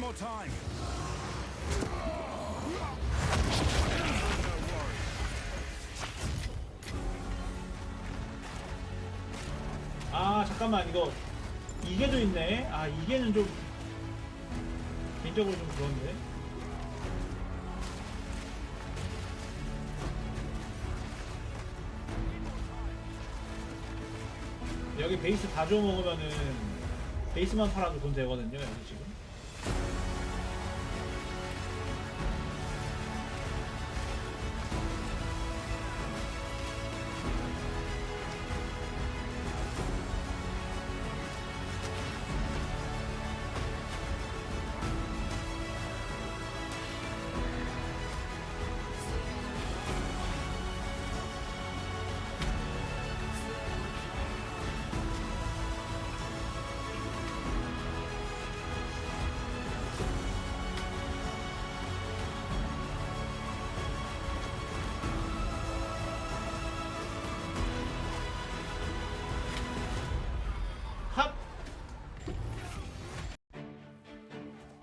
more time. 아 잠깐만 이거 이게도 있네. 아 이게는 좀 개인적으로 좀 그런데. 여기 베이스 다 줘 먹으면은 베이스만 팔아도 돈 되거든요 여기 지금.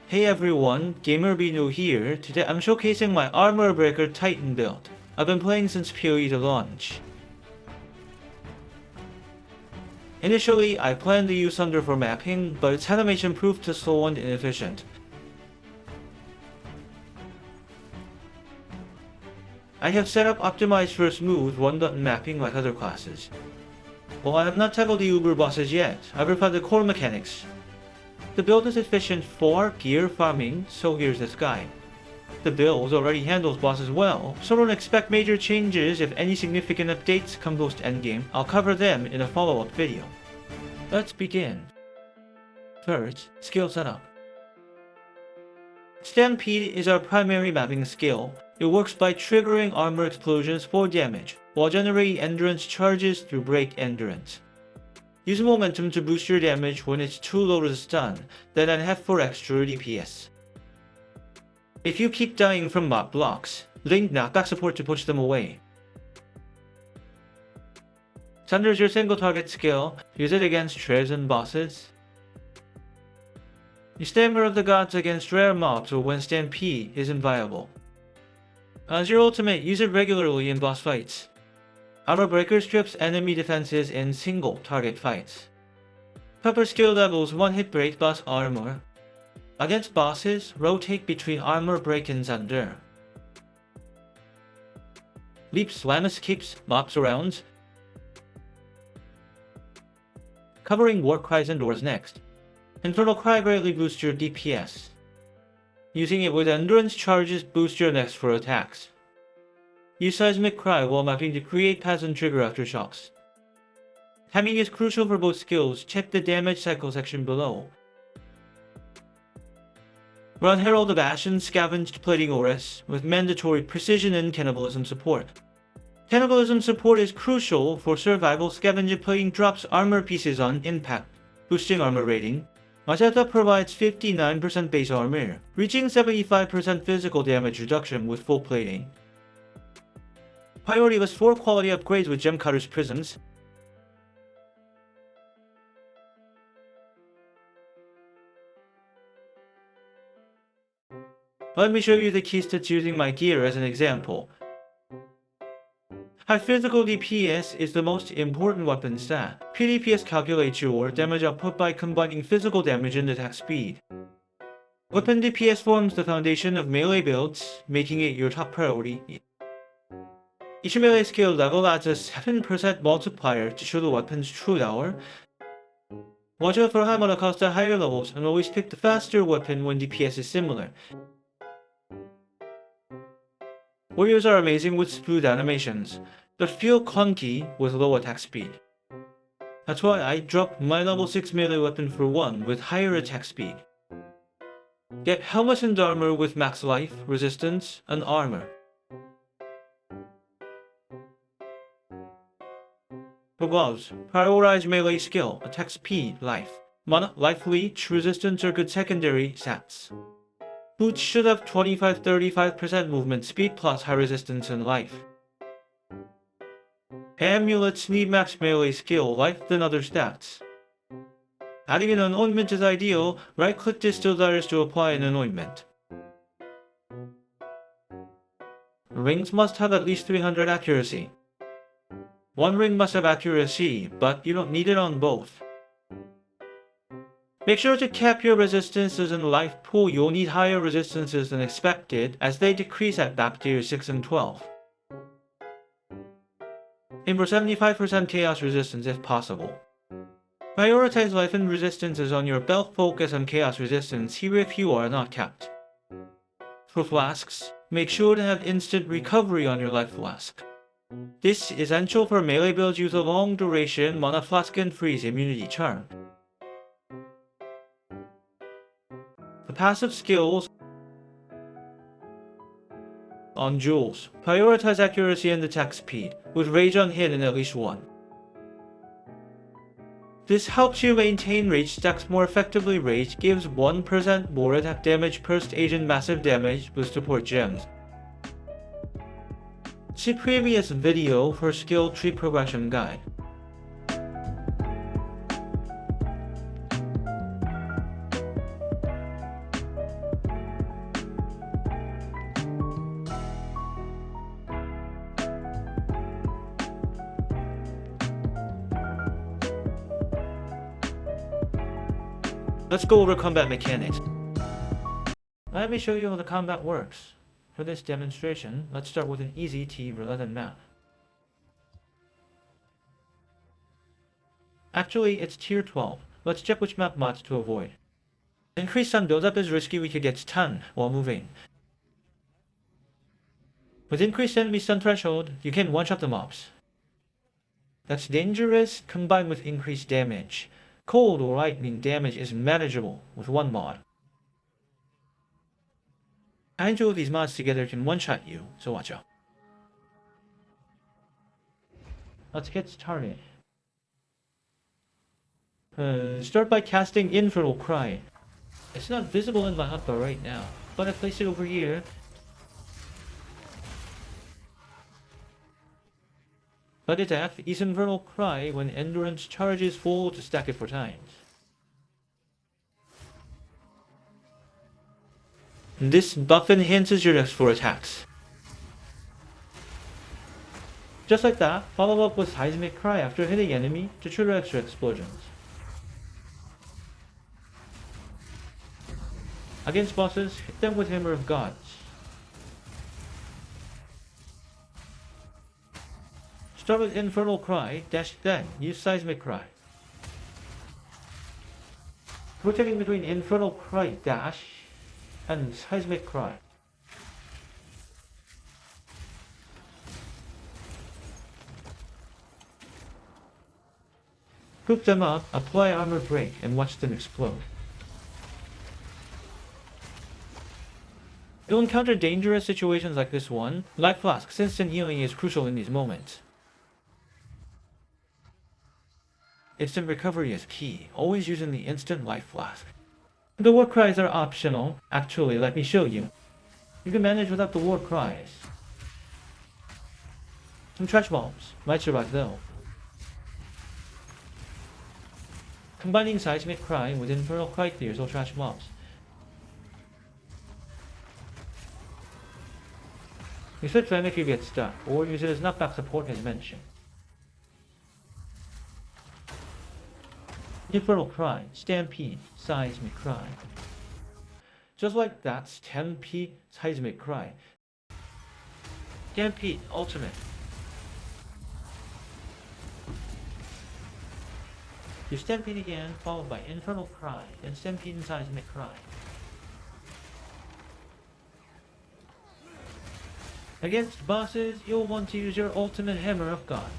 Hey everyone, Gamer Binu here. Today I'm showcasing my Armor Breaker Titan build. I've been playing since PoE to launch. Initially, I planned to use Thunder for mapping, but its animation proved too slow and inefficient. I have set up optimized for smooth one-button mapping like other classes. While I have not tackled the Uber bosses yet, I've refined the core mechanics. The build is efficient for gear farming, so here's this guide. The build already handles bosses well, so don't expect major changes if any significant updates come post endgame. I'll cover them in a follow-up video. Let's begin. First, skill setup. Stampede is our primary mapping skill. It works by triggering armor explosions for damage, while generating endurance charges through break endurance. Use momentum to boost your damage when it's too low to stun, then add half for extra DPS. If you keep dying from mob blocks, link knockback support to push them away. Thunder is your single target skill. Use it against treads and bosses. Use Hammer of the Gods against rare mobs or when Stampede is inviolable. As your ultimate, use it regularly in boss fights. Armor Breaker strips enemy defenses in single target fights. Pepper skill levels 1 hit break plus armor. Against bosses, rotate between Armor Break and Thunder. Leap Slam escapes mobs around. Covering War Cries and Doors next. Infernal Cry greatly boosts your DPS. Using it with endurance charges boosts your next for attacks. Use Seismic Cry while mapping to create paths and trigger aftershocks. Timing is crucial for both skills. Check the damage cycle section below. Run Herald of Ashen Scavenged Plating Ores with mandatory precision and cannibalism support. Cannibalism support is crucial for survival. Scavenged Plating drops armor pieces on impact, boosting armor rating. Mazeta provides 59% base armor, reaching 75% physical damage reduction with full plating. Priority lists 4 quality upgrades with Gem Cutter's Prisms. Let me show you the keys to choosing my gear as an example. High physical DPS is the most important weapon stat. PDPS calculates your damage output by combining physical damage and attack speed. Weapon DPS forms the foundation of melee builds, making it your top priority. Each melee skill level adds a 7% multiplier to show the weapon's true power. Watch out for ammo cost at higher levels and always pick the faster weapon when DPS is similar. Warriors are amazing with smooth animations, but feel clunky with low attack speed. That's why I dropped my level 6 melee weapon for one with higher attack speed. Get Helmet and Armor with max life, resistance, and armor. For gloves, prioritize melee skill, attack speed, life. Mana, life, leech, resistance are good secondary stats. Boots should have 25-35% movement speed plus high resistance and life. Amulets need max melee skill, life, than other stats. Adding an ointment is ideal. Right-click distill dyeers to apply an ointment. Rings must have at least 300 accuracy. One ring must have accuracy, but you don't need it on both. Make sure to cap your resistances in the life pool. You'll need higher resistances than expected, as they decrease at bacteria 6 and 12. Aim for 75% chaos resistance if possible. Prioritize life and resistances on your belt. Focus on chaos resistance here if you are not capped. For flasks, make sure to have instant recovery on your life flask. This is essential for melee builds. Use a long duration mana flask and freeze immunity charm. The passive skills on jewels. Prioritize accuracy and attack speed, with rage on hit and at least one. This helps you maintain rage stacks more effectively. Rage gives 1% more attack damage per stage and massive damage with support gems. See previous video for skill tree progression guide. Let's go over combat mechanics. Let me show you how the combat works. For this demonstration, let's start with an easy T11 map. Actually, it's tier 12. Let's check which map mods to avoid. Increased stun buildup is risky. We could get stunned while moving. With increased enemy stun threshold, you can one-shot the mobs. That's dangerous combined with increased damage. Cold or lightning damage is manageable with one mod. Adding two of these mods together can one-shot you, so watch out. Let's get started. Start by casting Infernal Cry. It's not visible in my hotbar right now, but I placed it over here. But attack is Infernal Cry when Endurance charge is full to stack it 4 times. This buff enhances your next 4 attacks. Just like that, follow up with Seismic Cry after hitting enemy to trigger extra explosions. Against bosses, hit them with Hammer of Gods. Start with Infernal Cry, dash then use Seismic Cry. Rotating between Infernal Cry dash and Seismic Cry. Group them up, apply Armor Break, and watch them explode. You'll encounter dangerous situations like this one. Life Flask, instant healing is crucial in these moments. Instant recovery is key, always using the instant life flask. The war cries are optional. Actually, let me show you. You can manage without the war cries. Some trash bombs might survive though. Combining Seismic Cry with Infernal Cry clears all trash mobs. Use it if you get stuck, or use it as knockback support as mentioned. Infernal Cry, Stampede, Seismic Cry. Just like that, Stampede, Seismic Cry. Stampede, Ultimate. You Stampede again, followed by Infernal Cry, then Stampede and Seismic Cry. Against bosses, you'll want to use your ultimate Hammer of God.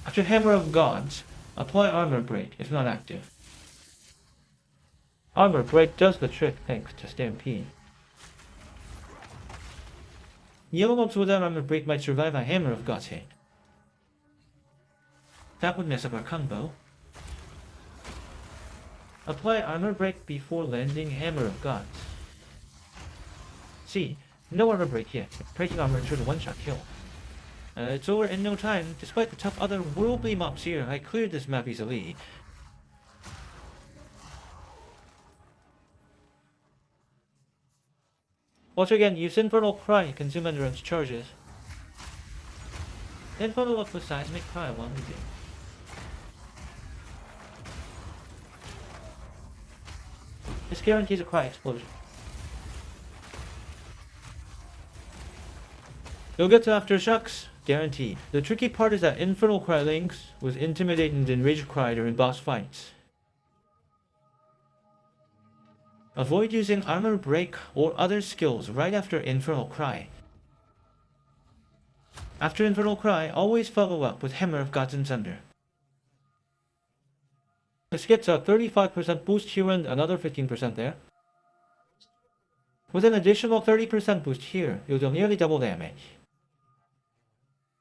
After Hammer of Gods, apply Armor Break if not active. Armor Break does the trick thanks to Stampede. Yellow mobs without Armor Break might survive a Hammer of Gods hit. That would mess up our combo. Apply Armor Break before landing Hammer of Gods. See, no Armor Break yet. Breaking Armor ensures a one-shot kill. It's over in no time. Despite the tough otherworldly mobs here, I cleared this map easily. Once again, use Infernal Cry, consume endurance charges. Then follow up with Seismic Cry while moving. This guarantees a cry explosion. You'll get to Aftershocks, guaranteed. The tricky part is that Infernal Cry links with Intimidate and Enrage Cry during boss fights. Avoid using Armor Break or other skills right after Infernal Cry. After Infernal Cry, always follow up with Hammer of Gods and Thunder. This gets a 35% boost here and another 15% there. With an additional 30% boost here, you'll do nearly double damage.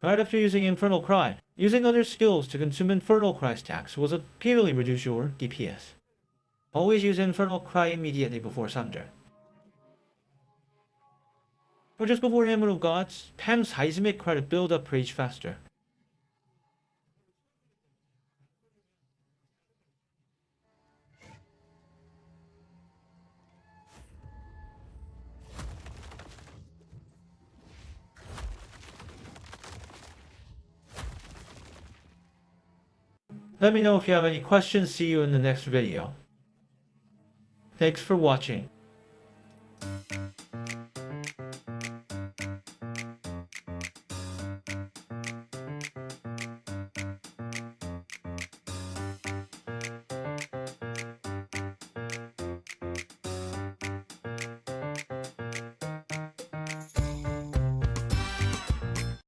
Right after using Infernal Cry, using other skills to consume Infernal Cry stacks will severely reduce your DPS. Always use Infernal Cry immediately before Thunder. Or just before Hammer of Gods, spam Seismic Cry to build up Rage faster. Let me know if you have any questions. See you in the next video. Thanks for watching.